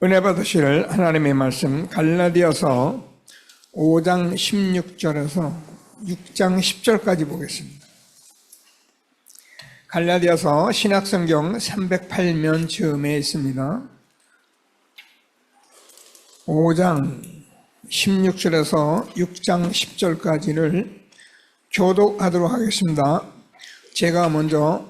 은혜 받으실 하나님의 말씀 갈라디아서 5장 16절에서 6장 10절까지 보겠습니다. 갈라디아서 신약성경 308면 즈음에 있습니다. 5장 16절에서 6장 10절까지를 교독하도록 하겠습니다. 제가 먼저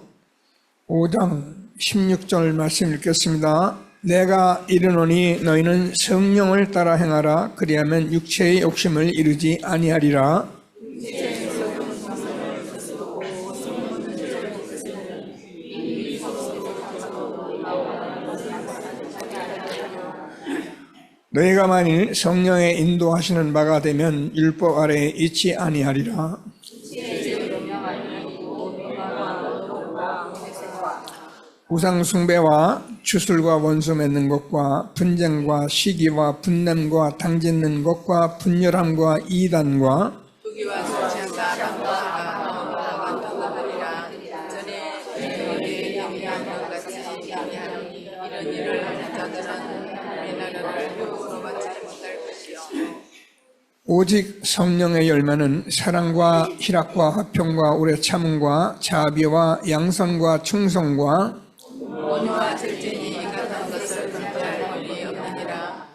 5장 16절 말씀 읽겠습니다. 내가 이르노니 너희는 성령을 따라 행하라. 그리하면 육체의 욕심을 이루지 아니하리라. 너희가 만일 성령의 인도하시는 바가 되면 율법 아래에 있지 아니하리라. 우상 숭배와 주술과 원수 맺는 것과 분쟁과 시기와 분냄과 당짓는 것과 분열함과 이단과 부귀와 수치한다 방과가 완전하리라. 전에 너희의 영향력 같이 아니하니 이런 일을 하는 자들은 우리나라를 효구로 받지 못할 것이요. 오직 성령의 열매는 사랑과 희락과 화평과 오래 참음과 자비와 양선과 충성과 온유와 절제니 같은 것을 금할 권리 없느니라.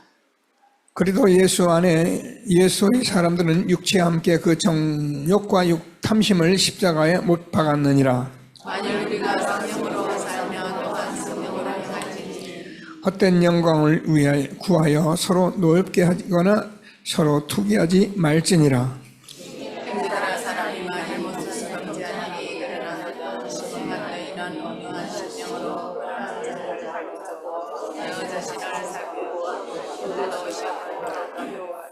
그리도 예수 안에 예수의 사람들은 육체와 함께 그 정욕과 탐심을 십자가에 못 박았느니라. 만일 우리가 성령으로 살면 또한 성령으로 행할지니 헛된 영광을 위하여 구하여 서로 노엽게 하거나 서로 투기하지 말지니라. 행위따라 사람이 만일 못을 수감지하니 그러나 신령한 너희는 온유한 심령으로 그러한 자를 살피고 너 자신을 살피고 그들도 시험을 요하라.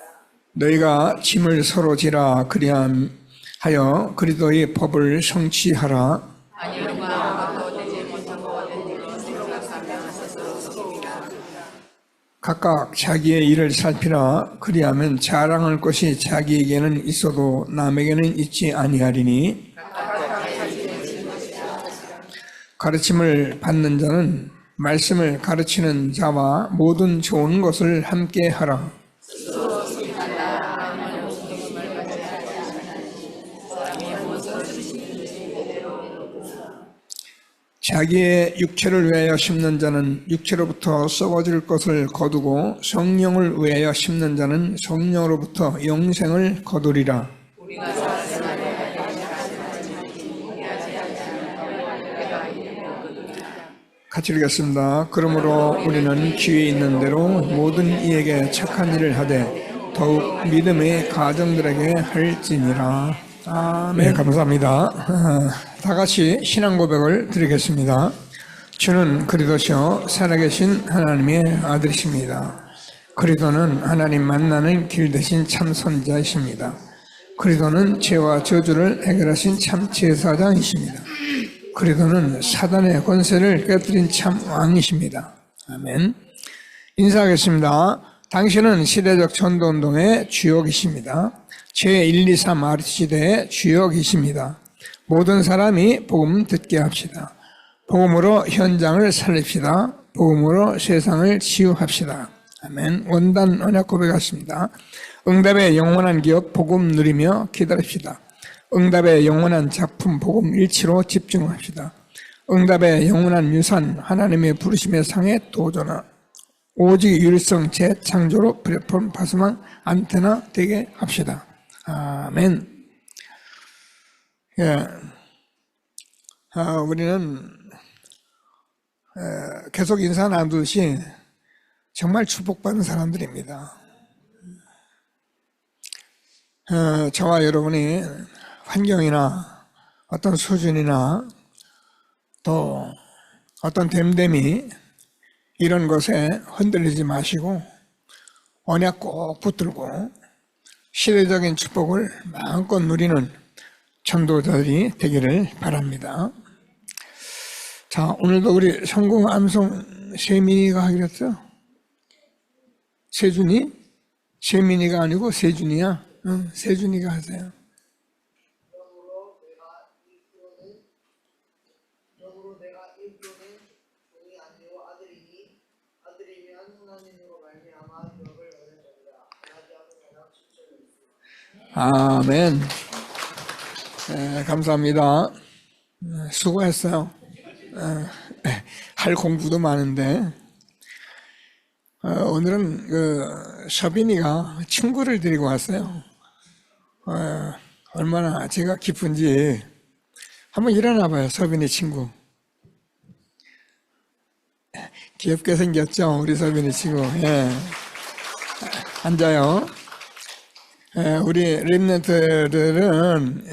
너희가 짐을 서로 지라. 그리하여 그리스도의 법을 성취하라. 아니 누가 아무것도 되지 못하고 된 일로 생각하며 스스로 속입니다. 각각 자기의 일을 살피라. 그리하면 자랑할 것이 자기에게는 있어도 남에게는 있지 아니하리니 가르침을 받는 자는 말씀을 가르치는 자와 모든 좋은 것을 함께 하라. 자기의 육체를 위하여 심는 자는 육체로부터 썩어질 것을 거두고 성령을 위하여 심는 자는 성령으로부터 영생을 거두리라. 같이 읽겠습니다. 그러므로 우리는 기회 있는 대로 모든 이에게 착한 일을 하되 더욱 믿음의 가정들에게 할지니라. 아멘. 감사합니다. 다 같이 신앙 고백을 드리겠습니다. 주는 그리스도시요 살아계신 하나님의 아들이십니다. 그리스도는 하나님 만나는 길 대신 참 선지자이십니다. 그리스도는 죄와 저주를 해결하신 참 제사장이십니다. 그리스도는 사단의 권세를 깨뜨린 참 왕이십니다. 아멘. 인사하겠습니다. 당신은 시대적 전도운동의 주역이십니다. 제1, 2, 3 RT시대의 주역이십니다. 모든 사람이 복음 듣게 합시다. 복음으로 현장을 살립시다. 복음으로 세상을 치유합시다. 아멘. 원단 언약 고백하십니다. 응답의 영원한 기업 복음 누리며 기다립시다. 응답의 영원한 작품 복음 일치로 집중합시다. 응답의 영원한 유산 하나님의 부르심의 상에 도전하 오직 유일성 재창조로 플랫폼 파수망 안테나 되게 합시다. 아멘. 예. 우리는 계속 인사 나누듯이 정말 축복받는 사람들입니다. 저와 여러분이 환경이나 어떤 수준이나 또 어떤 됨됨이 이런 것에 흔들리지 마시고 언약 꼭 붙들고 시대적인 축복을 마음껏 누리는 전도자들이 되기를 바랍니다. 자, 오늘도 우리 성공 암송 세민이가 하기로 했어요. 세준이? 세민이가 아니고 세준이야. 세준이가 하세요. 영으로 내가 일조는 종이 아니요 아들이니 아들이면 아멘. 감사합니다. 수고했어요. 할 공부도 많은데 오늘은 서빈이가 친구를 데리고 왔어요. 얼마나 제가 기쁜지. 한번 일어나 봐요. 서빈이 친구. 귀엽게 생겼죠? 우리 서빈이 친구. 예. 앉아요. 우리 렘넌트들은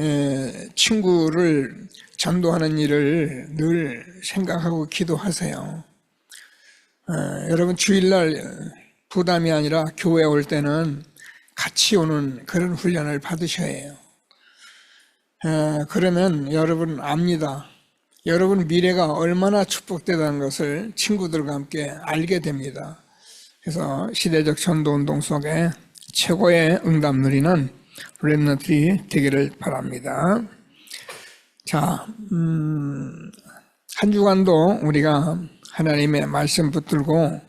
친구를 전도하는 일을 늘 생각하고 기도하세요. 여러분 주일날 부담이 아니라 교회 올 때는 같이 오는 그런 훈련을 받으셔야 해요. 그러면 여러분 압니다. 여러분 미래가 얼마나 축복되다는 것을 친구들과 함께 알게 됩니다. 그래서 시대적 전도운동 속에 최고의 응답 누리는 렘넌트들이 되기를 바랍니다. 자, 한 주간도 우리가 하나님의 말씀 붙들고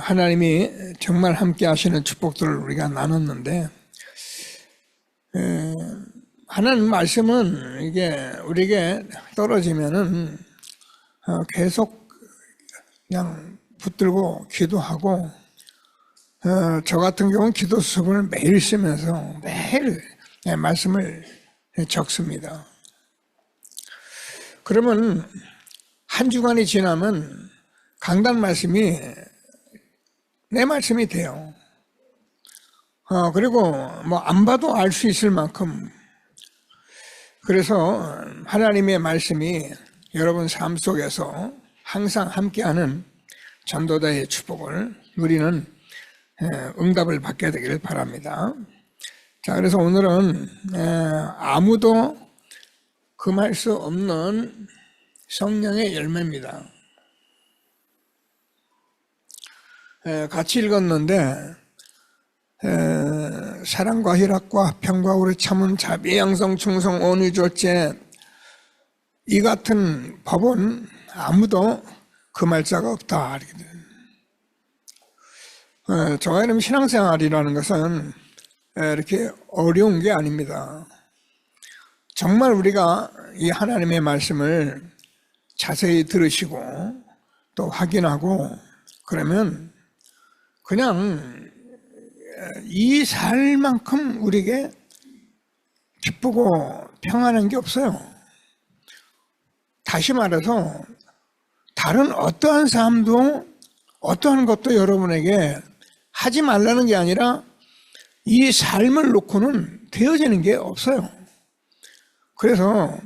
하나님이 정말 함께 하시는 축복들을 우리가 나눴는데 하나님 말씀은 이게 우리에게 떨어지면은 계속 그냥 붙들고 기도하고 저 같은 경우는 기도 수업을 매일 쓰면서 매일 말씀을 적습니다. 그러면 한 주간이 지나면 강단 말씀이 내 말씀이 돼요. 그리고 뭐 안 봐도 알 수 있을 만큼. 그래서 하나님의 말씀이 여러분 삶 속에서 항상 함께하는 전도자의 축복을 누리는 응답을 받게 되기를 바랍니다. 자, 그래서 오늘은 아무도 금할 수 없는 성령의 열매입니다. 같이 읽었는데 사랑과 희락과 평과 오래 참음 자비 양성 충성 온유 졸제 이 같은 법은 아무도 금할 자가 없다. 저희는 신앙생활이라는 것은 이렇게 어려운 게 아닙니다. 정말 우리가 이 하나님의 말씀을 자세히 들으시고 또 확인하고 그러면 그냥 이 살만큼 우리에게 기쁘고 평안한 게 없어요. 다시 말해서 다른 어떠한 삶도 어떠한 것도 여러분에게 하지 말라는 게 아니라 이 삶을 놓고는 되어지는 게 없어요. 그래서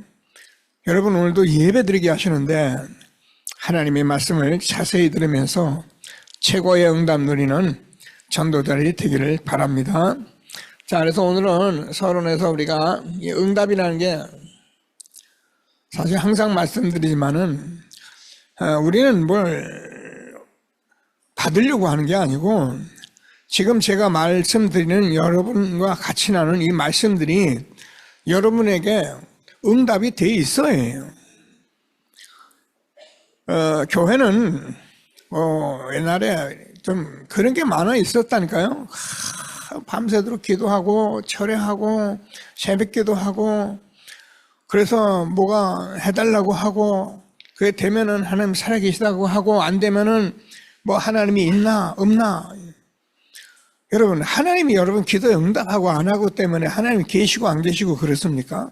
여러분 오늘도 예배 드리게 하시는데 하나님의 말씀을 자세히 들으면서 최고의 응답 누리는 전도자들이 되기를 바랍니다. 자, 그래서 오늘은 서론에서 우리가 이 응답이라는 게 사실 항상 말씀드리지만은 우리는 뭘 받으려고 하는 게 아니고 지금 제가 말씀드리는 여러분과 같이 나눈 이 말씀들이 여러분에게 응답이 돼 있어요. 교회는 옛날에 좀 그런 게 많아 있었다니까요. 밤새도록 기도하고 철회하고 새벽기도 하고 그래서 뭐가 해달라고 하고 그게 되면은 하나님 살아계시다고 하고 안 되면은 뭐 하나님이 있나 없나. 여러분 하나님이 여러분 기도에 응답하고 안 하고 때문에 하나님이 계시고 안 계시고 그렇습니까?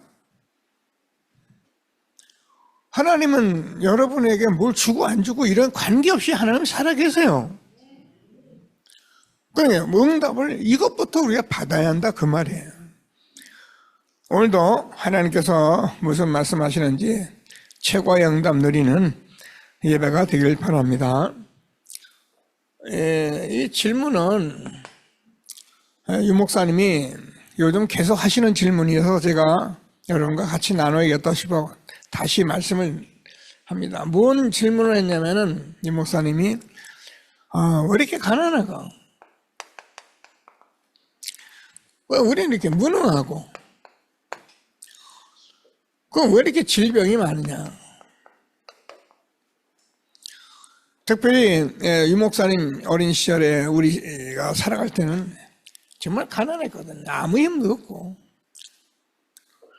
하나님은 여러분에게 뭘 주고 안 주고 이런 관계없이 하나님 살아계세요. 그러니까 응답을 이것부터 우리가 받아야 한다 그 말이에요. 오늘도 하나님께서 무슨 말씀하시는지 최고의 응답 누리는 예배가 되길 바랍니다. 이 질문은 유 목사님이 요즘 계속 하시는 질문이어서 제가 여러분과 같이 나눠야겠다 싶어 다시 말씀을 합니다. 뭔 질문을 했냐면은 이 목사님이 왜 이렇게 가난하고 왜 우리는 이렇게 무능하고 그럼 왜 이렇게 질병이 많으냐. 특별히 유 목사님 어린 시절에 우리가 살아갈 때는 정말 가난했거든요. 아무 힘도 없고.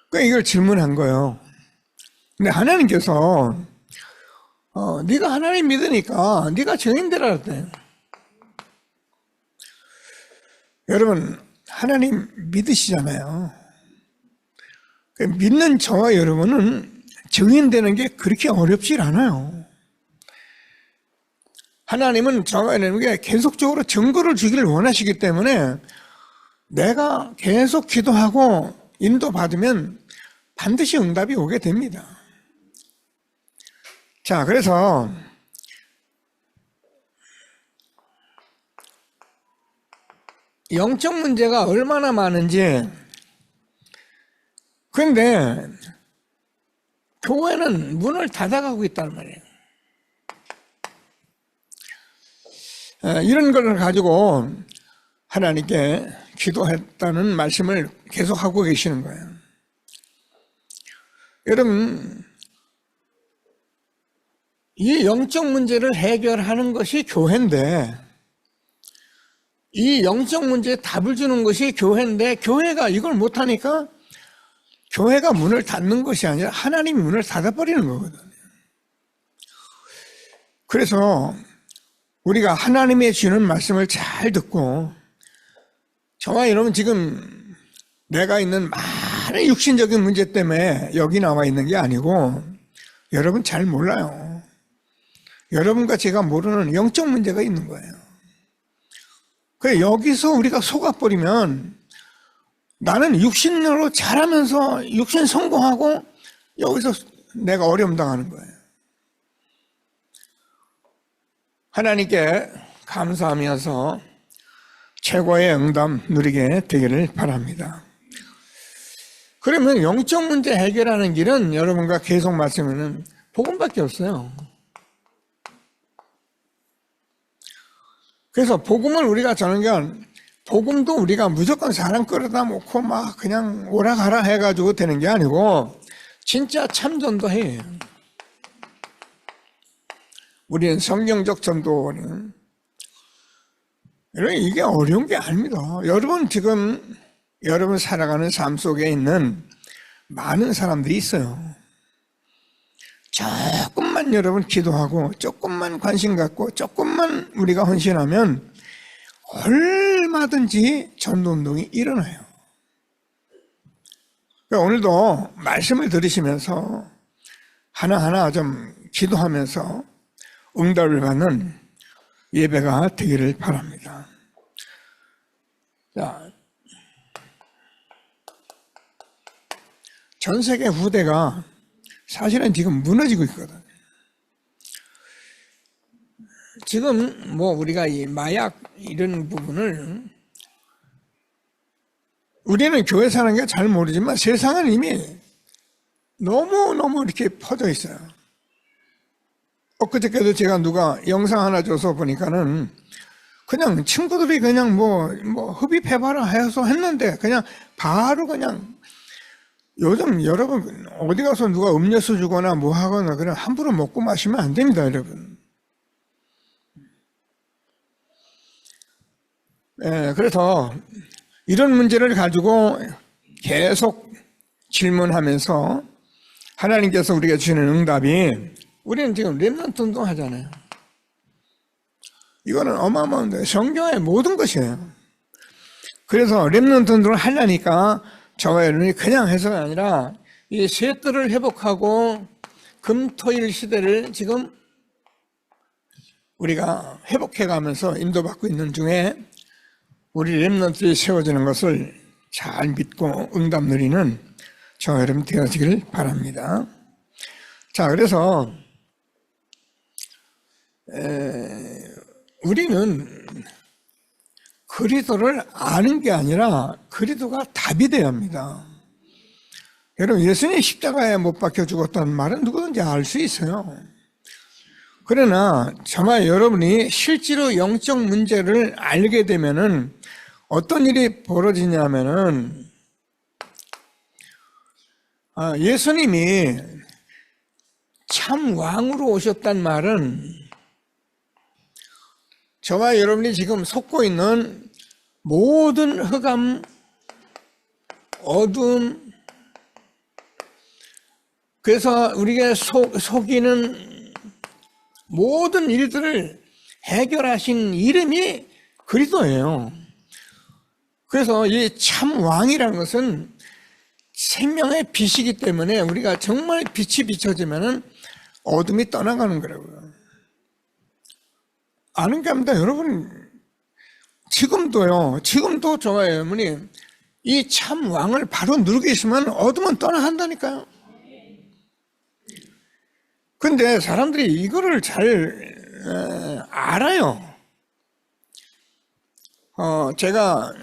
그러니까 이걸 질문한 거예요. 근데 하나님께서 네가 하나님 믿으니까 네가 증인되라 그랬대요. 여러분 하나님 믿으시잖아요. 믿는 저와 여러분은 증인되는 게 그렇게 어렵질 않아요. 하나님은 저와 여러분에게 계속적으로 증거를 주기를 원하시기 때문에 내가 계속 기도하고 인도받으면 반드시 응답이 오게 됩니다. 자, 그래서 영적 문제가 얼마나 많은지, 그런데 교회는 문을 닫아가고 있단 말이에요. 이런 걸 가지고 하나님께 기도했다는 말씀을 계속하고 계시는 거예요. 여러분, 이 영적 문제를 해결하는 것이 교회인데, 이 영적 문제에 답을 주는 것이 교회인데, 교회가 이걸 못하니까 교회가 문을 닫는 것이 아니라 하나님이 문을 닫아버리는 거거든요. 그래서 우리가 하나님의 주는 말씀을 잘 듣고, 저와 여러분 지금 내가 있는 많은 육신적인 문제 때문에 여기 나와 있는 게 아니고, 여러분 잘 몰라요. 여러분과 제가 모르는 영적 문제가 있는 거예요. 그래서 여기서 우리가 속아버리면 나는 육신으로 자라면서 육신 성공하고 여기서 내가 어려움 당하는 거예요. 하나님께 감사하면서 최고의 응답 누리게 되기를 바랍니다. 그러면 영적 문제 해결하는 길은 여러분과 계속 말씀하는 복음밖에 없어요. 그래서 복음을 우리가 전하는 건, 복음도 우리가 무조건 사람 끌어다 놓고 막 그냥 오라가라 해가지고 되는 게 아니고 진짜 참전도 해요. 우리는 성경적 전도는, 여러분 이게 어려운 게 아닙니다. 여러분 지금 여러분 살아가는 삶 속에 있는 많은 사람들이 있어요. 조금만 여러분 기도하고 조금만 관심 갖고 조금만 우리가 헌신하면 얼마든지 전도운동이 일어나요. 그러니까 오늘도 말씀을 들으시면서 하나하나 좀 기도하면서 응답을 받는 예배가 되기를 바랍니다. 자, 전 세계 후대가 사실은 지금 무너지고 있거든. 지금 뭐 우리가 이 마약 이런 부분을 우리는 교회 사는 게 잘 모르지만 세상은 이미 너무너무 이렇게 퍼져 있어요. 엊그저께도 제가 누가 영상 하나 줘서 보니까는 그냥 친구들이 그냥 뭐 흡입해봐라 해서 했는데 그냥 바로 그냥, 요즘 여러분 어디 가서 누가 음료수 주거나 뭐 하거나 그냥 함부로 먹고 마시면 안 됩니다, 여러분. 그래서 이런 문제를 가지고 계속 질문하면서 하나님께서 우리에게 주시는 응답이, 우리는 지금 렘넌트 운동 하잖아요. 이거는 어마어마한데 성경의 모든 것이에요. 그래서 렘넌트 운동을 하려니까 저와 여러분이 그냥 해서가 아니라 이 셋들을 회복하고 금토일 시대를 지금 우리가 회복해가면서 인도받고 있는 중에 우리 렘넌트들이 세워지는 것을 잘 믿고 응답 누리는 저와 여러분 되어지기를 바랍니다. 자, 그래서 우리는 그리스도를 아는 게 아니라 그리스도가 답이 되어야 합니다. 여러분, 예수님이 십자가에 못 박혀 죽었다는 말은 누구든지 알 수 있어요. 그러나 저와 여러분이 실제로 영적 문제를 알게 되면은 어떤 일이 벌어지냐면은, 예수님이 참 왕으로 오셨단 말은 저와 여러분이 지금 속고 있는 모든 흑암, 어둠, 그래서 우리가 속이는 모든 일들을 해결하신 이름이 그리스도예요. 그래서 이 참 왕이라는 것은 생명의 빛이기 때문에 우리가 정말 빛이 비춰지면은 어둠이 떠나가는 거라고요. 아는가 합니다. 여러분, 지금도 저와 여러분이 이 참 왕을 바로 누르고 있으면 어둠은 떠나간다니까요. 근데 사람들이 이거를 잘 알아요. 제가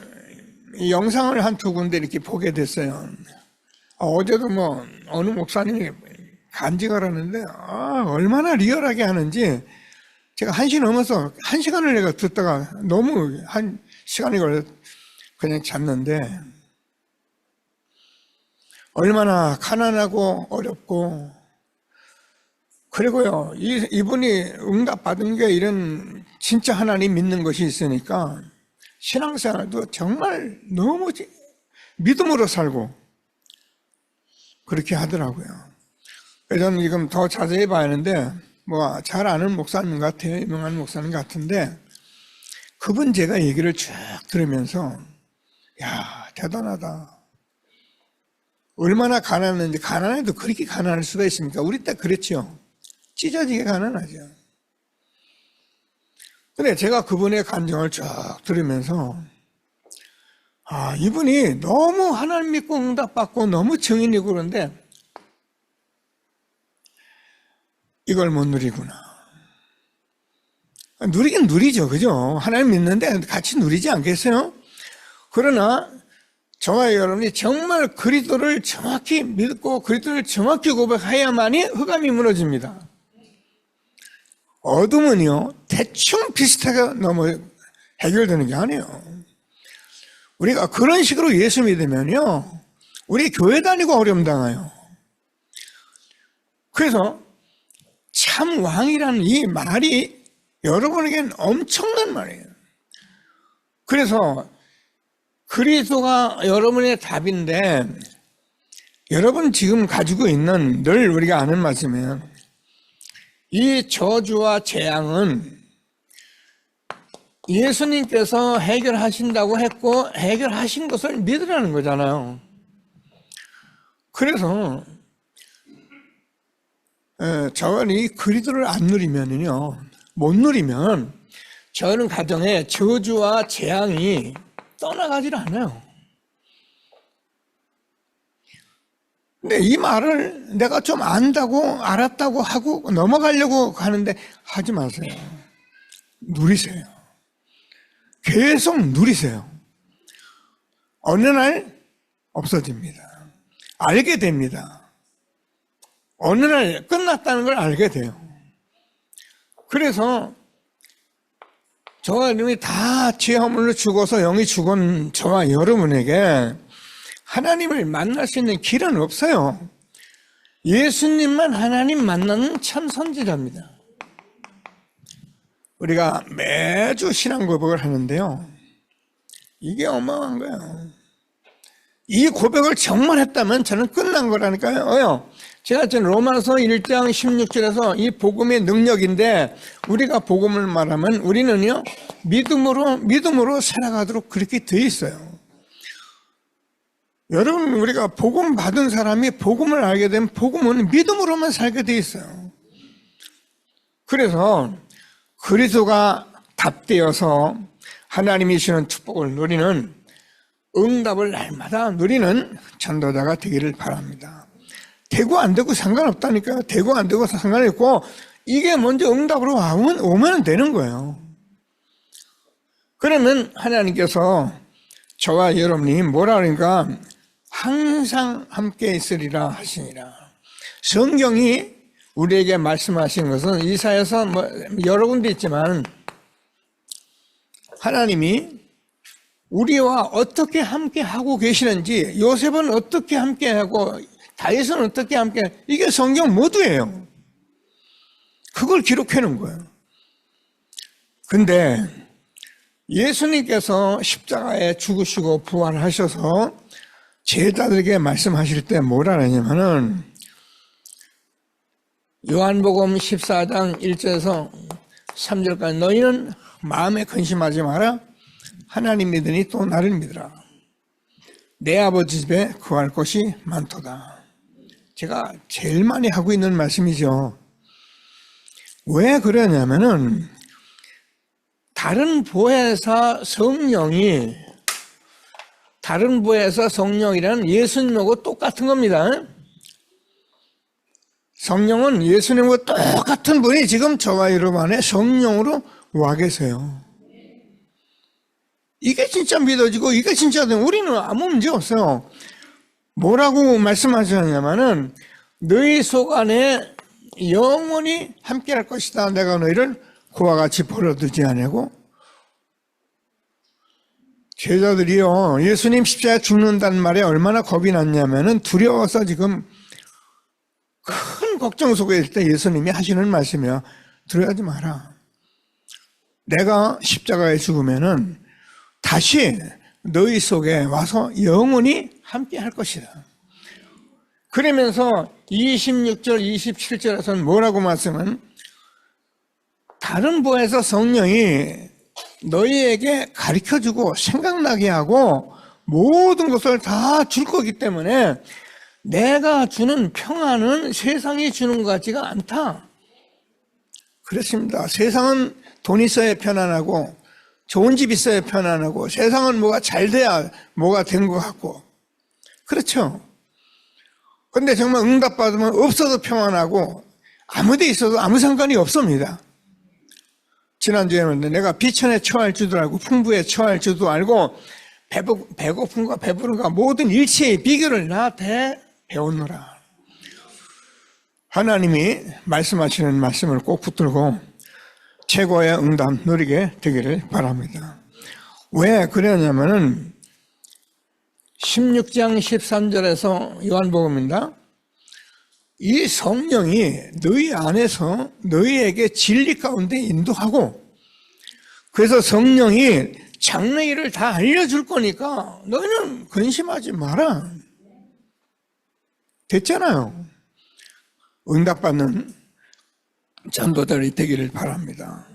이 영상을 한 두 군데 이렇게 보게 됐어요. 어제도 뭐 어느 목사님이 간증을 하는데 얼마나 리얼하게 하는지 제가 1시 넘어서 1시간을 내가 듣다가 너무 한 시간이 걸려서 그냥 잤는데 얼마나 가난하고 어렵고 그리고요 이분이 응답받은 게 이런 진짜 하나님 믿는 것이 있으니까 신앙생활도 정말 너무 믿음으로 살고 그렇게 하더라고요. 그래서 저는 지금 더 자세히 봐야 하는데 뭐 잘 아는 목사님 같아요. 유명한 목사님 같은데 그분 제가 얘기를 쭉 들으면서 야 대단하다. 얼마나 가난한지 가난해도 그렇게 가난할 수가 있습니까? 우리 때 그랬죠. 찢어지게 가난하죠. 근데 제가 그분의 간증을 쭉 들으면서 이분이 너무 하나님 믿고 응답받고 너무 증인이고 그런데 이걸 못 누리구나. 누리긴 누리죠. 그죠? 하나님 믿는데 같이 누리지 않겠어요? 그러나 저와 여러분이 정말 그리스도를 정확히 믿고 그리스도를 정확히 고백해야만이 흑암이 무너집니다. 어둠은요 대충 비슷하게 해결되는 게 아니에요. 우리가 그런 식으로 예수 믿으면요 우리 교회 다니고 어려움 당해요. 그래서 참 왕이라는 이 말이 여러분에게는 엄청난 말이에요. 그래서 그리스도가 여러분의 답인데 여러분 지금 가지고 있는 늘 우리가 아는 말씀이에요. 이 저주와 재앙은 예수님께서 해결하신다고 했고 해결하신 것을 믿으라는 거잖아요. 그래서 저는 이 그리스도를 안 누리면요 못 누리면 저는 가정에 저주와 재앙이 떠나가질 않아요. 근데 이 말을 내가 좀 안다고 알았다고 하고 넘어가려고 하는데 하지 마세요. 누리세요. 계속 누리세요. 어느 날 없어집니다. 알게 됩니다. 어느 날 끝났다는 걸 알게 돼요. 그래서 저와 여러분이 다 죄 허물로 죽어서 영이 죽은 저와 여러분에게 하나님을 만날 수 있는 길은 없어요. 예수님만 하나님 만나는 참 선지자입니다. 우리가 매주 신앙 고백을 하는데요. 이게 어마어마한 거예요. 이 고백을 정말 했다면 저는 끝난 거라니까요. 제가 지금 로마서 1장 16절에서 이 복음의 능력인데 우리가 복음을 말하면 우리는요 믿음으로 살아가도록 그렇게 돼 있어요. 여러분 우리가 복음 받은 사람이 복음을 알게 되면 복음은 믿음으로만 살게 돼 있어요. 그래서 그리스도가 답되어서 하나님이 주시는 축복을 누리는 응답을 날마다 누리는 전도자가 되기를 바랍니다. 되고 안 되고 상관없다니까요. 되고 안 되고 상관이 없고 이게 먼저 응답으로 오면 되는 거예요. 그러면 하나님께서 저와 여러분이 뭐라 그러니까 항상 함께 있으리라 하시니라. 성경이 우리에게 말씀하신 것은 이사야서 여러 군데 있지만 하나님이 우리와 어떻게 함께 하고 계시는지 요셉은 어떻게 함께 하고 다윗은 어떻게 함께 이게 성경 모두예요. 그걸 기록해 놓은 거예요. 근데 예수님께서 십자가에 죽으시고 부활하셔서 제자들에게 말씀하실 때 뭐라 하냐면은 요한복음 14장 1절에서 3절까지 너희는 마음에 근심하지 마라. 하나님 믿으니 또 나를 믿으라. 내 아버지 집에 구할 것이 많도다. 제가 제일 많이 하고 있는 말씀이죠. 왜 그러냐면은 다른 보혜사 성령이라는 예수님하고 똑같은 겁니다. 성령은 예수님과 똑같은 분이 지금 저와 여러분 안에 성령으로 와 계세요. 이게 진짜 믿어지고 이게 진짜 우리는 아무 문제 없어요. 뭐라고 말씀하셨냐면은 너희 속 안에 영원히 함께할 것이다. 내가 너희를 그와 같이 버려두지 아니하고. 제자들이요 예수님 십자가에 죽는다는 말에 얼마나 겁이 났냐면은 두려워서 지금 큰 걱정 속에 있을 때 예수님이 하시는 말씀이야. 두려워하지 마라. 내가 십자가에 죽으면은 다시 너희 속에 와서 영원히 함께 할 것이다. 그러면서 26절, 27절에서는 뭐라고 말씀은 다른 보혜사 성령이 너희에게 가르쳐주고 생각나게 하고 모든 것을 다 줄 거기 때문에 내가 주는 평안은 세상이 주는 것 같지가 않다. 그렇습니다. 세상은 돈 있어야 편안하고 좋은 집 있어야 편안하고 세상은 뭐가 잘 돼야 뭐가 된 것 같고 그렇죠. 근데 정말 응답받으면 없어도 평안하고 아무 데 있어도 아무 상관이 없습니다. 지난주에는 내가 비천에 처할 줄도 알고 풍부에 처할 줄도 알고 배고픔과 배부름과 모든 일체의 비결을 나한테 배우노라. 하나님이 말씀하시는 말씀을 꼭 붙들고 최고의 응답 누리게 되기를 바랍니다. 왜 그러냐면은 16장 13절에서 요한복음입니다. 이 성령이 너희 안에서 너희에게 진리 가운데 인도하고 그래서 성령이 장래일을 다 알려줄 거니까 너희는 근심하지 마라. 됐잖아요. 응답받는 전도자들이 되기를 바랍니다.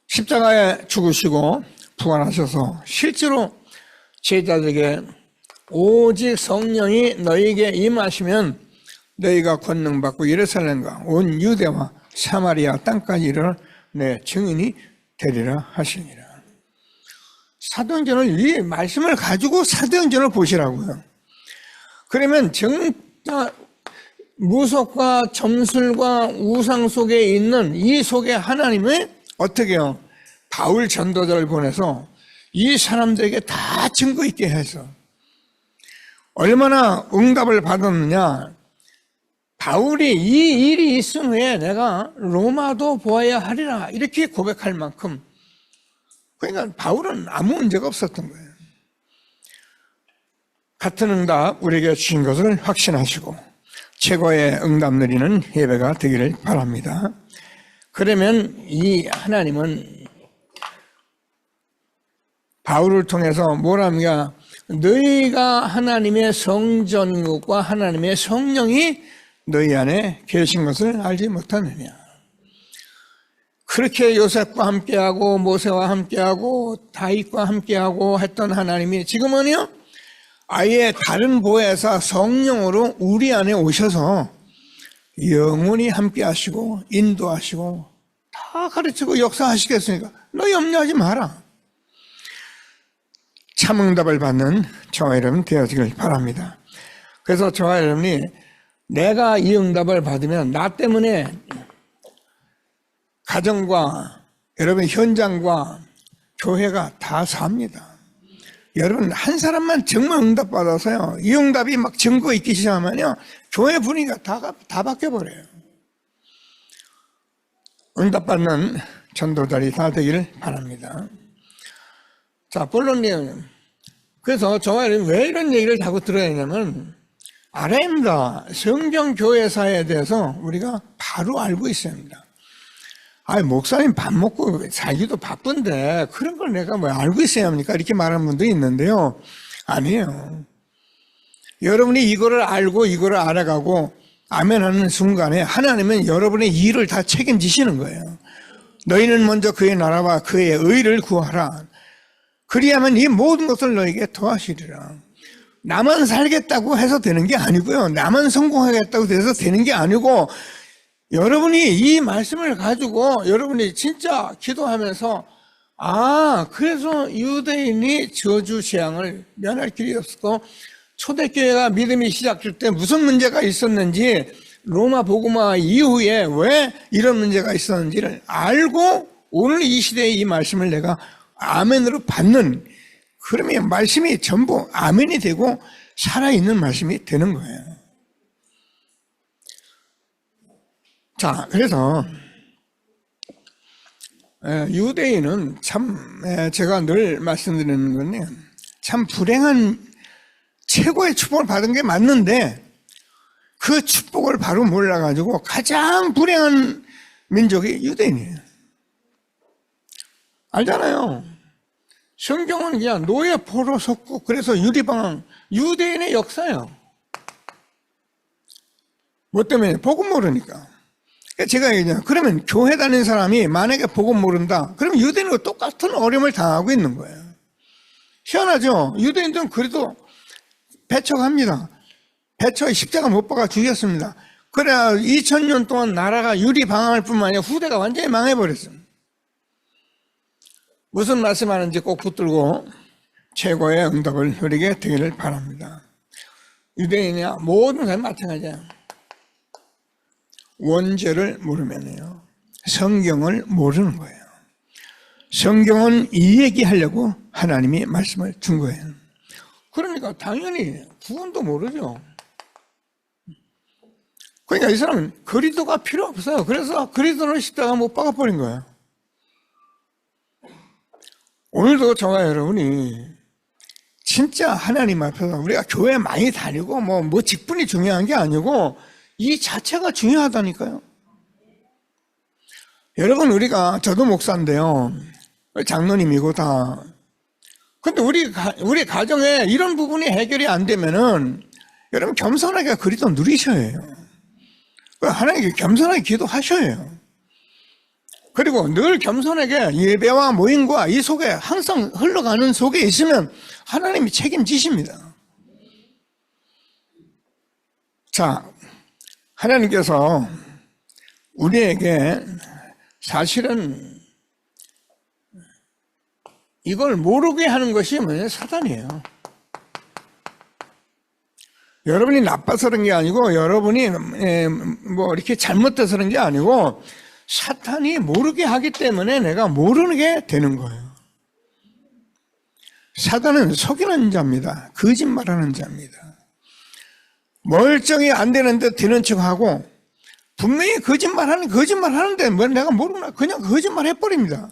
십자가에 죽으시고 부활하셔서 실제로 제자들에게 오직 성령이 너희에게 임하시면 너희가 권능받고 예루살렘과 온 유대와 사마리아 땅까지 이르러 내 증인이 되리라 하시니라. 사도행전을 이 말씀을 가지고 사도행전을 보시라고요. 그러면 정말 무속과 점술과 우상 속에 있는 이 속에 하나님은 어떻게 해요? 바울 전도자를 보내서 이 사람들에게 다 증거 있게 해서 얼마나 응답을 받았느냐. 바울이 이 일이 있은 후에 내가 로마도 보아야 하리라 이렇게 고백할 만큼 그러니까 바울은 아무 문제가 없었던 거예요. 같은 응답 우리에게 주신 것을 확신하시고 최고의 응답 누리는 예배가 되기를 바랍니다. 그러면 이 하나님은 바울을 통해서 뭐랍니까? 너희가 하나님의 성전국과 하나님의 성령이 너희 안에 계신 것을 알지 못하느냐. 그렇게 요셉과 함께하고 모세와 함께하고 다윗과 함께하고 했던 하나님이 지금은요 아예 다른 보혜사 성령으로 우리 안에 오셔서 영원히 함께하시고 인도하시고 다 가르치고 역사하시겠으니까 너 염려하지 마라. 참 응답을 받는 저와 여러분 되어지길 바랍니다. 그래서 저와 여러분이 내가 이 응답을 받으면 나 때문에 가정과 여러분 현장과 교회가 다 삽니다. 여러분 한 사람만 정말 응답받아서요 이 응답이 막 증거 있기 시작하면요 교회 분위기가 다 바뀌어버려요. 응답받는 전도자들이 다 되기를 바랍니다. 자, 본론님. 그래서 저와 왜 이런 얘기를 자꾸 들어야 하냐면 알아야 합니다. 성경교회사에 대해서 우리가 바로 알고 있어야 합니다. 아이, 목사님 밥 먹고 살기도 바쁜데 그런 걸 내가 뭐 알고 있어야 합니까? 이렇게 말하는 분도 있는데요. 아니에요. 여러분이 이거를 알고 이거를 알아가고 아멘하는 순간에 하나님은 여러분의 일을 다 책임지시는 거예요. 너희는 먼저 그의 나라와 그의 의를 구하라. 그리하면 이 모든 것을 너에게 더하시리라. 나만 살겠다고 해서 되는 게 아니고요. 나만 성공하겠다고 해서 되는 게 아니고 여러분이 이 말씀을 가지고 여러분이 진짜 기도하면서 그래서 유대인이 저주 재앙을 면할 길이 없었고 초대교회가 믿음이 시작될 때 무슨 문제가 있었는지 로마 복음화 이후에 왜 이런 문제가 있었는지를 알고 오늘 이 시대에 이 말씀을 내가 아멘으로 받는, 그러면 말씀이 전부 아멘이 되고 살아있는 말씀이 되는 거예요. 자, 그래서 유대인은 참 제가 늘 말씀드리는 건데 참 불행한 최고의 축복을 받은 게 맞는데 그 축복을 바로 몰라가지고 가장 불행한 민족이 유대인이에요. 알잖아요. 성경은 그냥 노예 포로 섰고 그래서 유리방황, 유대인의 역사예요. 뭐 때문에? 복음 모르니까. 제가 얘기해요. 그러면 교회 다니는 사람이 만약에 복음 모른다, 그러면 유대인과 똑같은 어려움을 당하고 있는 거예요. 희한하죠? 유대인들은 그래도 배척합니다. 배척 십자가 못 박아 죽였습니다. 그래야 2000년 동안 나라가 유리방황할 뿐만 아니라 후대가 완전히 망해버렸습니다. 무슨 말씀하는지 꼭 붙들고 최고의 응답을 누리게 되기를 바랍니다. 유대인이야 모든 사람이 마찬가지예요. 원죄를 모르면요 성경을 모르는 거예요. 성경은 이 얘기하려고 하나님이 말씀을 준 거예요. 그러니까 당연히 구원도 모르죠. 그러니까 이 사람은 그리스도가 필요 없어요. 그래서 그리스도를 십자가 못 박아버린 거예요. 오늘도 저와 여러분이 진짜 하나님 앞에서 우리가 교회 많이 다니고 뭐 직분이 중요한 게 아니고 이 자체가 중요하다니까요. 여러분, 저도 목사인데요. 장로님이고 다. 근데 우리 가정에 이런 부분이 해결이 안 되면은 여러분 겸손하게 그리스도 누리셔야 해요. 하나님께 겸손하게 기도하셔야 해요. 그리고 늘 겸손하게 예배와 모임과 이 속에 항상 흘러가는 속에 있으면 하나님이 책임지십니다. 자, 하나님께서 우리에게 사실은 이걸 모르게 하는 것이 사단이에요. 여러분이 나빠서 그런 게 아니고 여러분이 뭐 이렇게 잘못돼서 그런 게 아니고 사탄이 모르게 하기 때문에 내가 모르게 되는 거예요. 사단은 속이는 자입니다. 거짓말하는 자입니다. 멀쩡히 안 되는데 되는 척하고 분명히 거짓말하는데 뭐 내가 모르나 그냥 거짓말 해버립니다.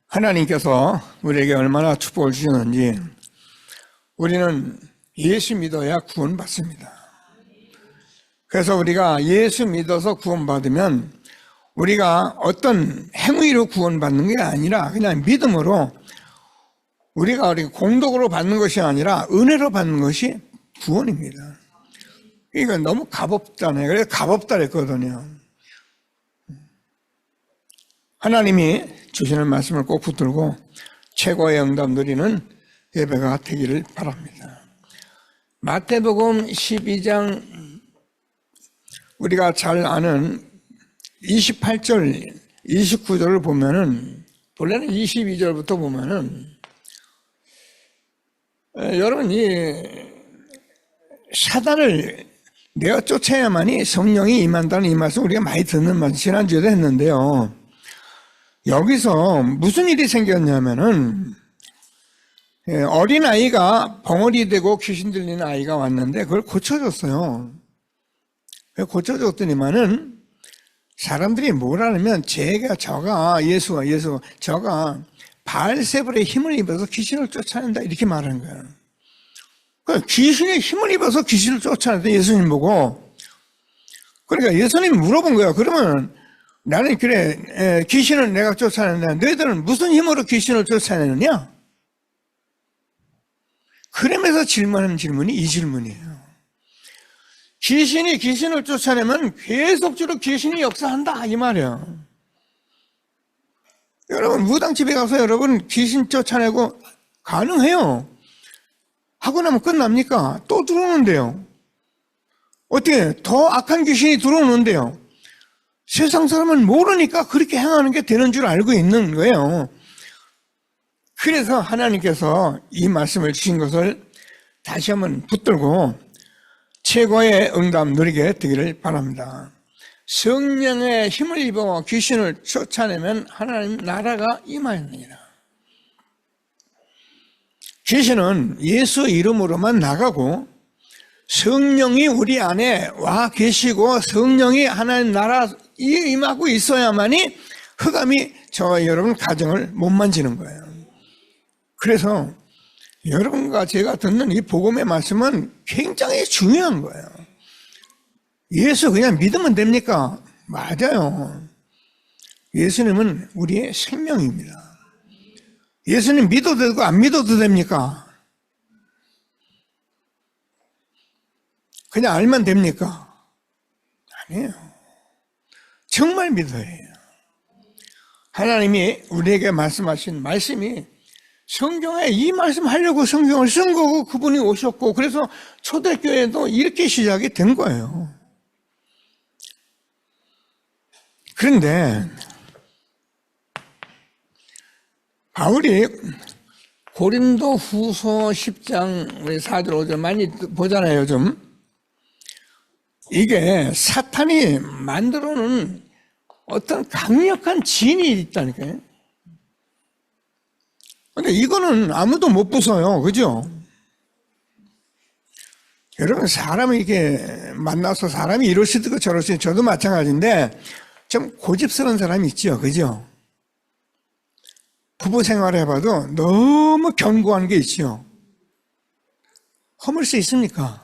하나님께서 우리에게 얼마나 축복을 주셨는지 우리는 예수 믿어야 구원받습니다. 그래서 우리가 예수 믿어서 구원받으면 우리가 어떤 행위로 구원받는 게 아니라 그냥 믿음으로 우리가 공덕으로 받는 것이 아니라 은혜로 받는 것이 구원입니다. 이거 너무 값없잖아요. 그래서 값없다 그랬거든요. 하나님이 주시는 말씀을 꼭 붙들고 최고의 응답 누리는 예배가 되기를 바랍니다. 마태복음 12장 우리가 잘 아는 28절, 29절을 보면은 본래는 22절부터 보면은 여러분 이 사단을 내가 쫓아야만이 성령이 임한다는 이 말씀 우리가 많이 듣는 말 지난주에도 했는데요. 여기서 무슨 일이 생겼냐면은 어린아이가 벙어리 되고 귀신 들리는 아이가 왔는데 그걸 고쳐줬어요. 고쳐줬더니만은 사람들이 뭐라냐면 예수가 저가 바알세불의 힘을 입어서 귀신을 쫓아낸다 이렇게 말하는 거예요. 귀신의 힘을 입어서 귀신을 쫓아낸다 예수님 보고 그러니까 예수님이 물어본 거예요. 그러면 나는 그래, 귀신을 내가 쫓아내는데 너희들은 무슨 힘으로 귀신을 쫓아내느냐? 그러면서 질문하는 질문이 이 질문이에요. 귀신이 귀신을 쫓아내면 계속적으로 귀신이 역사한다 이 말이에요. 여러분 무당집에 가서 여러분 귀신 쫓아내고 가능해요. 하고 나면 끝납니까? 또 들어오는데요. 어떻게 더 악한 귀신이 들어오는데요. 세상 사람은 모르니까 그렇게 행하는 게 되는 줄 알고 있는 거예요. 그래서 하나님께서 이 말씀을 주신 것을 다시 한번 붙들고 최고의 응답 누리게 되기를 바랍니다. 성령의 힘을 입어 귀신을 쫓아내면 하나님 나라가 임하였느니라. 귀신은 예수 이름으로만 나가고 성령이 우리 안에 와 계시고 성령이 하나님 나라에 임하고 있어야만이 흑암이 저와 여러분 가정을 못 만지는 거예요. 그래서 여러분과 제가 듣는 이 복음의 말씀은 굉장히 중요한 거예요. 예수 그냥 믿으면 됩니까? 맞아요. 예수님은 우리의 생명입니다. 예수님 믿어도 되고 안 믿어도 됩니까? 그냥 알면 됩니까? 아니에요. 정말 믿어야 해요. 하나님이 우리에게 말씀하신 말씀이 성경에 이 말씀 하려고 성경을 쓴 거고 그분이 오셨고 그래서 초대교회도 이렇게 시작이 된 거예요. 그런데 바울이 고린도 후서 10장 우리 4절 5절 많이 보잖아요 요즘. 이게 사탄이 만들어 놓은 어떤 강력한 진이 있다니까요. 근데 이거는 아무도 못 부숴요. 그죠? 여러분 사람이 이렇게 만나서 사람이 이럴 수도 있고 저럴 수도 있고 저도 마찬가지인데 좀 고집스러운 사람이 있죠. 그죠? 부부 생활을 해봐도 너무 견고한 게 있죠. 허물 수 있습니까?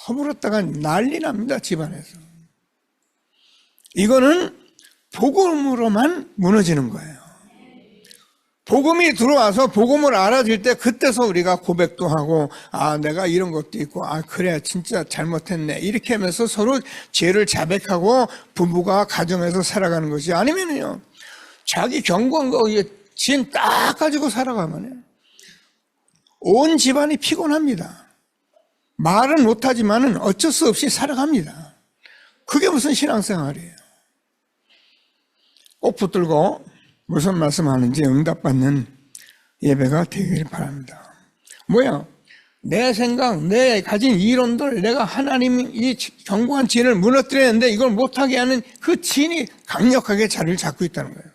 허물었다가 난리 납니다. 집안에서. 이거는 복음으로만 무너지는 거예요. 복음이 들어와서 복음을 알아줄 때 그때서 우리가 고백도 하고 아 내가 이런 것도 있고 아 그래 진짜 잘못했네 이렇게 하면서 서로 죄를 자백하고 부부가 가정에서 살아가는 것이 아니면요 자기 견고한 거 진 딱 가지고 살아가면 온 집안이 피곤합니다. 말은 못하지만은 어쩔 수 없이 살아갑니다. 그게 무슨 신앙생활이에요. 꼭 붙들고 무슨 말씀하는지 응답받는 예배가 되길 바랍니다. 뭐야? 내 생각, 내 가진 이론들, 내가 하나님 이 견고한 진을 무너뜨리는데 이걸 못하게 하는 그 진이 강력하게 자리를 잡고 있다는 거예요.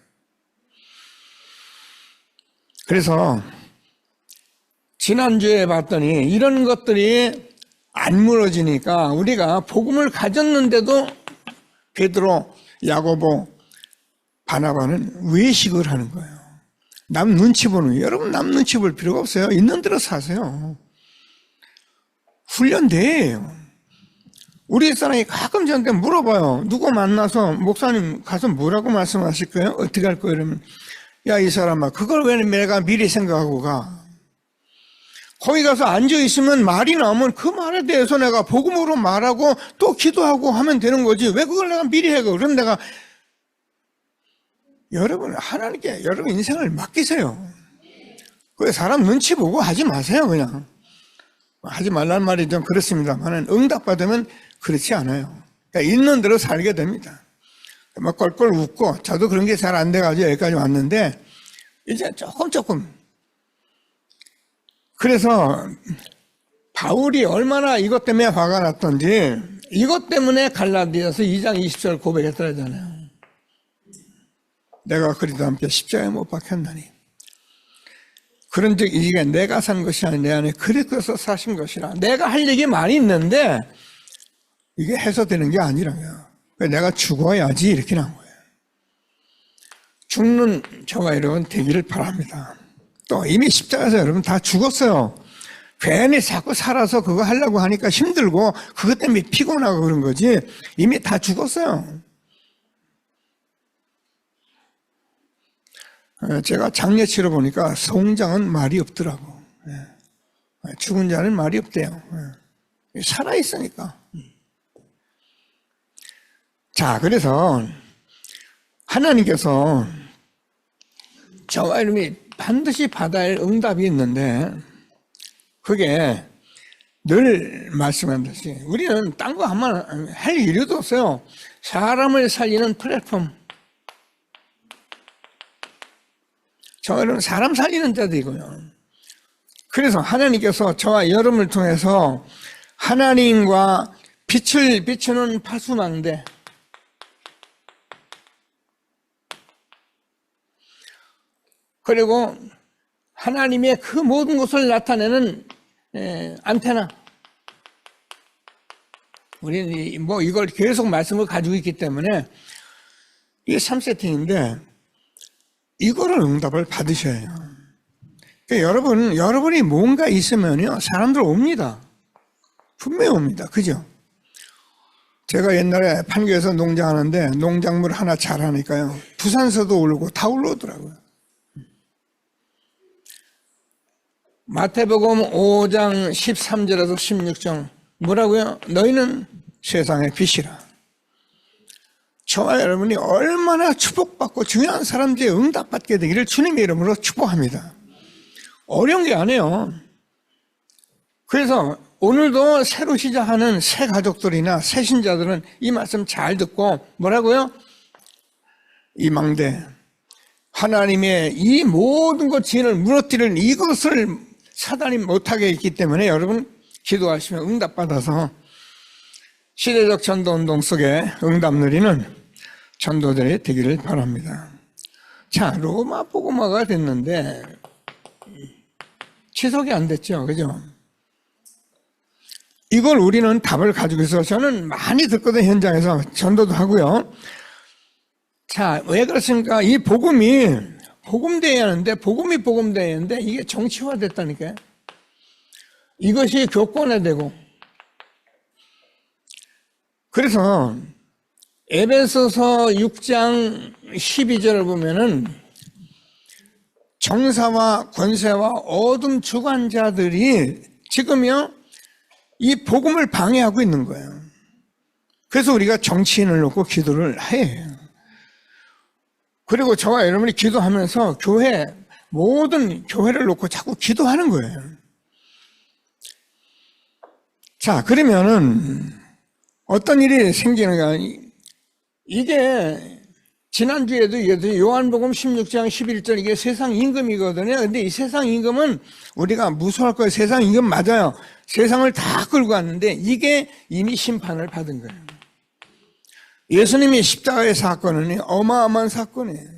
그래서 지난주에 봤더니 이런 것들이 안 무너지니까 우리가 복음을 가졌는데도 베드로, 야고보, 바나바는 외식을 하는 거예요. 남 눈치 보는 거예요. 여러분 남 눈치 볼 필요가 없어요. 있는 대로 사세요. 훈련대예요. 우리 사람이 가끔 저한테 물어봐요. 누구 만나서 목사님 가서 뭐라고 말씀하실 거예요? 어떻게 할 거예요? 이러면 야 이 사람아 그걸 왜 내가 미리 생각하고 가? 거기 가서 앉아있으면 말이 나오면 그 말에 대해서 내가 복음으로 말하고 또 기도하고 하면 되는 거지 왜 그걸 내가 미리 해? 그럼 내가 여러분 하나님께 여러분 인생을 맡기세요. 그 사람 눈치 보고 하지 마세요. 그냥 하지 말란 말이 좀 그렇습니다만 응답받으면 그렇지 않아요. 그러니까 있는 대로 살게 됩니다. 막 껄껄 웃고 저도 그런 게 잘 안 돼가지고 여기까지 왔는데 이제 조금 그래서 바울이 얼마나 이것 때문에 화가 났던지 이것 때문에 갈라디아서 2장 20절 고백했더라잖아요. 내가 그리스도와 함께 십자가에 못 박혔나니 그런즉 이게 내가 산 것이 아니라 내 안에 그리스도께서 사신 것이라. 내가 할 얘기 많이 있는데 이게 해소되는 게 아니라고요. 내가 죽어야지 이렇게 나온 거예요. 죽는 저와 여러분 되기를 바랍니다. 또 이미 십자가에서 여러분 다 죽었어요. 괜히 자꾸 살아서 그거 하려고 하니까 힘들고 그것 때문에 피곤하고 그런 거지 이미 다 죽었어요. 제가 장례 치러보니까 송장은 말이 없더라고. 죽은 자는 말이 없대요. 살아있으니까. 자, 그래서 하나님께서 저와 이름이 반드시 받아야 할 응답이 있는데 그게 늘 말씀하듯이 우리는 딴 거 하면 할 일도 없어요. 사람을 살리는 플랫폼. 저와 이름은 사람 살리는 자들이고요. 그래서 하나님께서 저와 여러분을 통해서 하나님과 빛을 비추는 파수망대, 그리고 하나님의 그 모든 것을 나타내는 안테나. 우리는 뭐 이걸 계속 말씀을 가지고 있기 때문에 이게 3세팅인데 이거를 응답을 받으셔야 해요. 그러니까 여러분이 뭔가 있으면요 사람들 옵니다. 분명히 옵니다. 그죠? 제가 옛날에 판교에서 농장하는데 농작물 하나 잘하니까요 부산서도 오르고 다 올라오더라고요. 마태복음 5장 13절에서 16절 뭐라고요? 너희는 세상의 빛이라. 저와 여러분이 얼마나 축복받고 중요한 사람들이 응답받게 되기를 주님의 이름으로 축복합니다. 어려운 게 아니에요. 그래서 오늘도 새로 시작하는 새 가족들이나 새 신자들은 이 말씀 잘 듣고 뭐라고요? 이 망대, 하나님의 이 모든 것 진을 무너뜨리는 이것을 사단이 못하게 했기 때문에 여러분 기도하시면 응답받아서 시대적 전도운동 속에 응답 누리는 전도들이 되기를 바랍니다. 자, 로마 복음화가 됐는데 지속이 안 됐죠. 그죠? 이걸 우리는 답을 가지고 있어서 저는 많이 듣거든요. 현장에서 전도도 하고요. 자, 왜 그렇습니까? 이 복음이 복음돼야 하는데 복음이 복음돼야 하는데 이게 정치화됐다니까요. 이것이 교권화되고 그래서 에베소서 6장 12절을 보면은 정사와 권세와 어둠 주관자들이 지금요 이 복음을 방해하고 있는 거예요. 그래서 우리가 정치인을 놓고 기도를 해요. 그리고 저와 여러분이 기도하면서 모든 교회를 놓고 자꾸 기도하는 거예요. 자, 그러면은 어떤 일이 생기는가? 이게 지난주에도 얘기했듯이 요한복음 16장 11절 이게 세상 임금이거든요. 근데 이 세상 임금은 우리가 무서워할 거예요. 세상 임금 맞아요. 세상을 다 끌고 왔는데 이게 이미 심판을 받은 거예요. 예수님이 십자가의 사건은 어마어마한 사건이에요.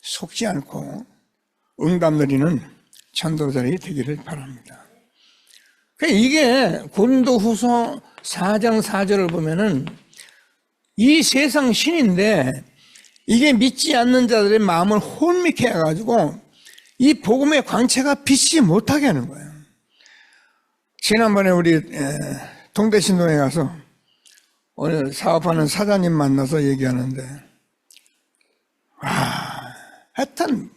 속지 않고 응답 누리는 전도자들이 되기를 바랍니다. 이게 고린도후서 4장 4절을 보면은 이 세상 신인데 이게 믿지 않는 자들의 마음을 혼미케 해가지고 이 복음의 광채가 비치지 못하게 하는 거예요. 지난번에 우리 동대신도에 가서 오늘 사업하는 사장님 만나서 얘기하는데 하여튼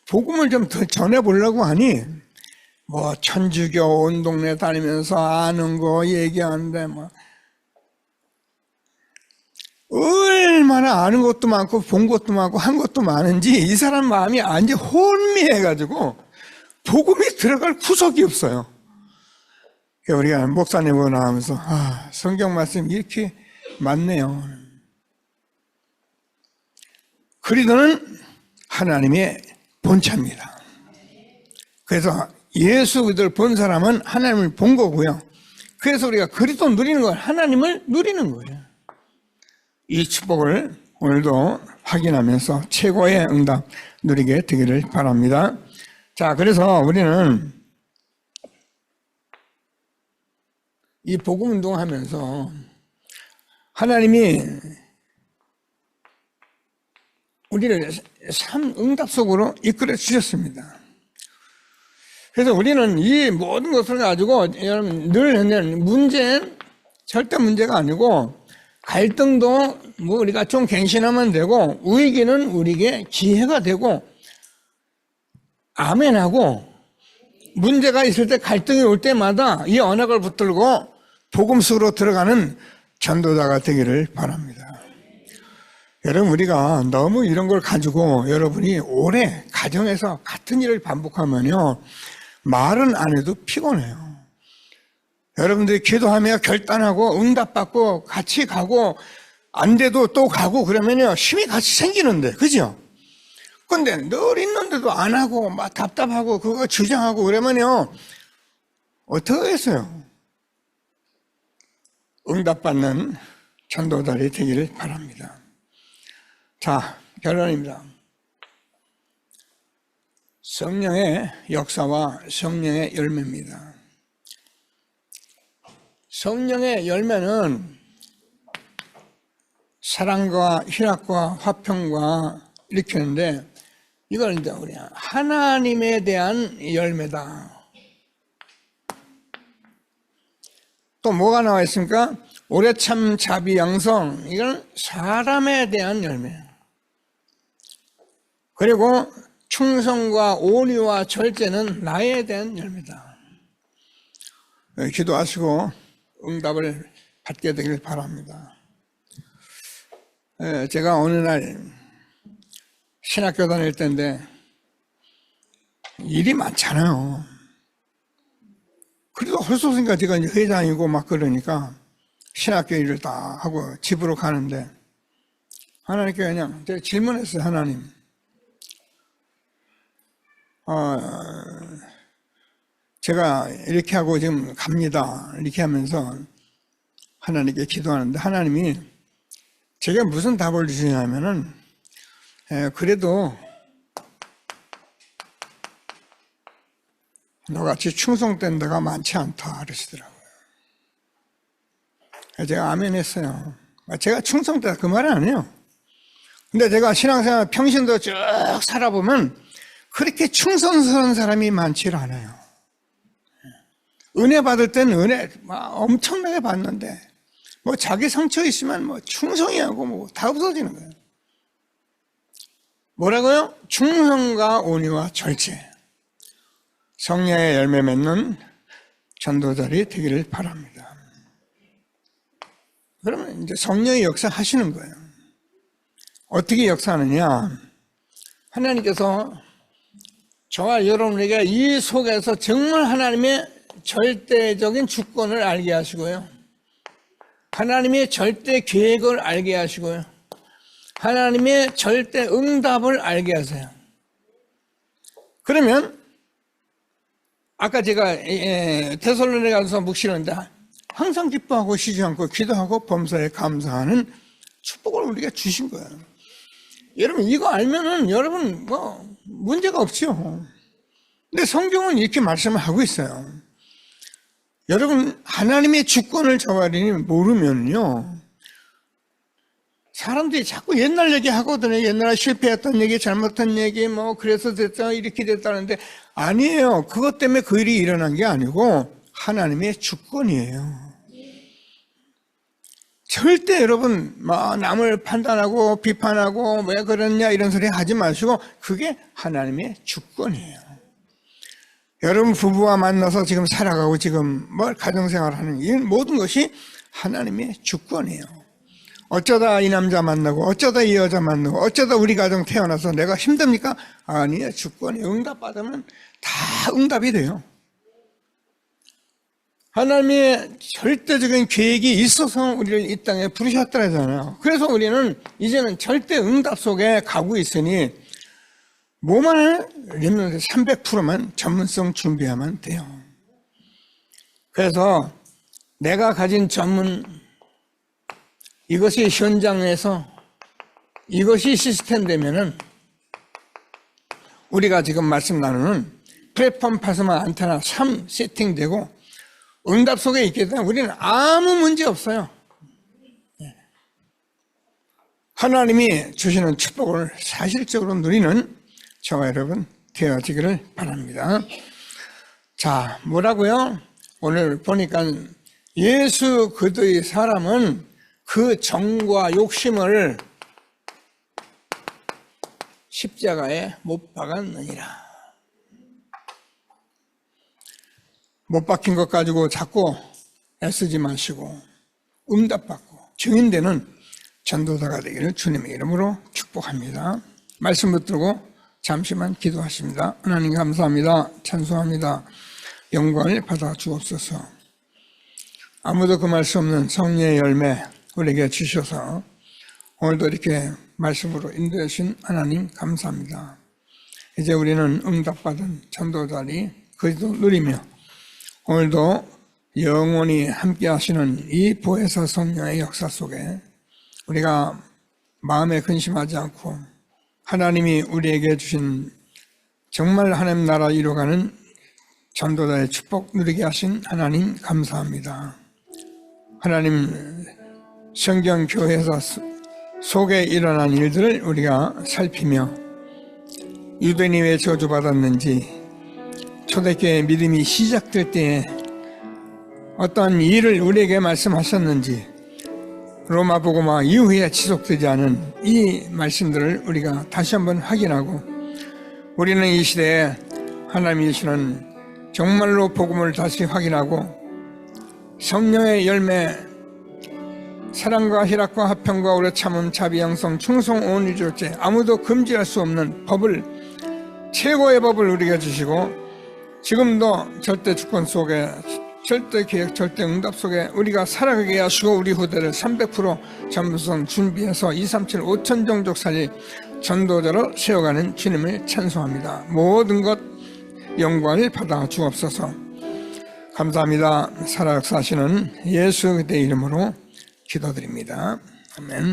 복음을 좀 더 전해보려고 하니 뭐 천주교 온 동네 다니면서 아는 거 얘기하는데 뭐 얼마나 아는 것도 많고 본 것도 많고 한 것도 많은지 이 사람 마음이 완전 혼미해가지고 복음이 들어갈 구석이 없어요. 우리가 목사님하고 나오면서 성경 말씀이 이렇게 많네요. 그리스도는 하나님의 본체입니다. 그래서 예수 그리스도를 본 사람은 하나님을 본 거고요. 그래서 우리가 그리스도 누리는 걸 하나님을 누리는 거예요. 이 축복을 오늘도 확인하면서 최고의 응답 누리게 되기를 바랍니다. 자, 그래서 우리는 이 복음 운동하면서 하나님이 우리를 응답 속으로 이끌어 주셨습니다. 그래서 우리는 이 모든 것을 가지고 여러분 늘 문제는 절대 문제가 아니고 갈등도 뭐 우리가 좀 갱신하면 되고 위기는 우리에게 기회가 되고 아멘하고 문제가 있을 때 갈등이 올 때마다 이 언약을 붙들고 복음 속으로 들어가는 전도자가 되기를 바랍니다. 여러분 우리가 너무 이런 걸 가지고 여러분이 오래 가정에서 같은 일을 반복하면요 말은 안 해도 피곤해요. 여러분들이 기도하며 결단하고 응답받고 같이 가고 안 돼도 또 가고 그러면요 힘이 같이 생기는데 그죠? 근데 늘 있는데도 안 하고 막 답답하고 그거 주장하고 그러면요 어떻게 했어요? 응답받는 전도자들이 되기를 바랍니다. 자, 결론입니다. 성령의 역사와 성령의 열매입니다. 성령의 열매는 사랑과 희락과 화평과 일으키는데 이걸 이제 우리 하나님에 대한 열매다. 또 뭐가 나와 있습니까? 오래 참 자비 양성, 이건 사람에 대한 열매. 그리고 충성과 온유와 절제는 나에 대한 열매다. 기도하시고 응답을 받게 되길 바랍니다. 제가 어느 날 신학교 다닐 때인데 일이 많잖아요. 그래도 할 수 없으니까 제가 이제 회장이고 막 그러니까 신학교 일을 다 하고 집으로 가는데 하나님께 그냥 제가 질문했어요. 하나님, 제가 이렇게 하고 지금 갑니다. 이렇게 하면서 하나님께 기도하는데 하나님이 제가 무슨 답을 주시냐면은 그래도 너같이 충성된 데가 많지 않다 그러시더라고요. 제가 아멘 했어요. 제가 충성되다 그 말은 아니에요. 근데 제가 신앙생활 평신도 쭉 살아보면 그렇게 충성스러운 사람이 많지 않아요. 은혜 받을 때는 은혜 엄청나게 받는데 뭐 자기 상처 있으면 뭐 충성이하고 뭐 다 없어지는 거예요. 뭐라고요? 충성과 온유와 절제. 성령의 열매 맺는 전도자들이 되기를 바랍니다. 그러면 이제 성령의 역사 하시는 거예요. 어떻게 역사하느냐? 하나님께서 저와 여러분에게 이 속에서 정말 하나님의 절대적인 주권을 알게 하시고요. 하나님의 절대 계획을 알게 하시고요. 하나님의 절대 응답을 알게 하세요. 그러면 아까 제가 데살로니가서 묵시는데 항상 기뻐하고 쉬지 않고 기도하고 범사에 감사하는 축복을 우리가 주신 거예요. 여러분 이거 알면은 여러분 뭐 문제가 없죠. 근데 성경은 이렇게 말씀을 하고 있어요. 여러분 하나님의 주권을 저와리 모르면요 사람들이 자꾸 옛날 얘기 하거든요. 옛날에 실패했던 얘기, 잘못한 얘기, 뭐 그래서 됐다 이렇게 됐다는데 아니에요. 그것 때문에 그 일이 일어난 게 아니고 하나님의 주권이에요. 절대 여러분 남을 판단하고 비판하고 왜 그랬냐 이런 소리 하지 마시고 그게 하나님의 주권이에요. 여러분 부부와 만나서 지금 살아가고 지금 가정생활하는 이 모든 것이 하나님의 주권이에요. 어쩌다 이 남자 만나고 어쩌다 이 여자 만나고 어쩌다 우리 가정 태어나서 내가 힘듭니까? 아니에요. 주권이 응답받으면 다 응답이 돼요. 하나님의 절대적인 계획이 있어서 우리를 이 땅에 부르셨더라잖아요. 그래서 우리는 이제는 절대 응답 속에 가고 있으니 뭐만 렘넌트 300%만 전문성 준비하면 돼요. 그래서 내가 가진 전문 이것이 현장에서 이것이 시스템 되면은 우리가 지금 말씀 나누는 플랫폼 파스마 안테나 3 세팅되고 응답 속에 있기 때문에 우리는 아무 문제 없어요. 하나님이 주시는 축복을 사실적으로 누리는 저와 여러분 되어지기를 바랍니다. 자, 뭐라고요? 오늘 보니까 예수 그리스도의 사람은 그 정과 욕심을 십자가에 못 박았느니라. 못 박힌 것 가지고 자꾸 애쓰지 마시고 응답받고 증인되는 전도자가 되기를 주님의 이름으로 축복합니다. 말씀 붙들고 잠시만 기도하십니다. 하나님 감사합니다. 찬송합니다. 영광을 받아 주옵소서. 아무도 금할 수 없는 성령의 열매 우리에게 주셔서 오늘도 이렇게 말씀으로 인도해 주신 하나님 감사합니다. 이제 우리는 응답받은 전도자리 그리스도 누리며 오늘도 영원히 함께 하시는 이 보혜사 성령의 역사 속에 우리가 마음에 근심하지 않고 하나님이 우리에게 주신 정말 하나님 나라 이루어가는 전도자의 축복 누리게 하신 하나님 감사합니다. 하나님 성경교회에서 속에 일어난 일들을 우리가 살피며 유대인이 왜 저주받았는지 초대교회 믿음이 시작될 때에 어떤 일을 우리에게 말씀하셨는지 로마복음화 이후에 지속되지 않은 이 말씀들을 우리가 다시 한번 확인하고 우리는 이 시대에 하나님이 주시는 정말로 복음을 다시 확인하고 성령의 열매 사랑과 희락과 화평과 오래 참음 자비 양성 충성 온유 절제 아무도 금지할 수 없는 법을 최고의 법을 우리에게 주시고 지금도 절대 주권 속에 절대 계획 절대 응답 속에 우리가 살아가게 하시고 우리 후대를 300% 전부선 준비해서 237 5천 종족 살리 전도자로 세워가는 주님을 찬송합니다. 모든 것 영광을 받아 주옵소서. 감사합니다. 살아 역사하시는 예수 그리스도의 이름으로 기도드립니다. 아멘.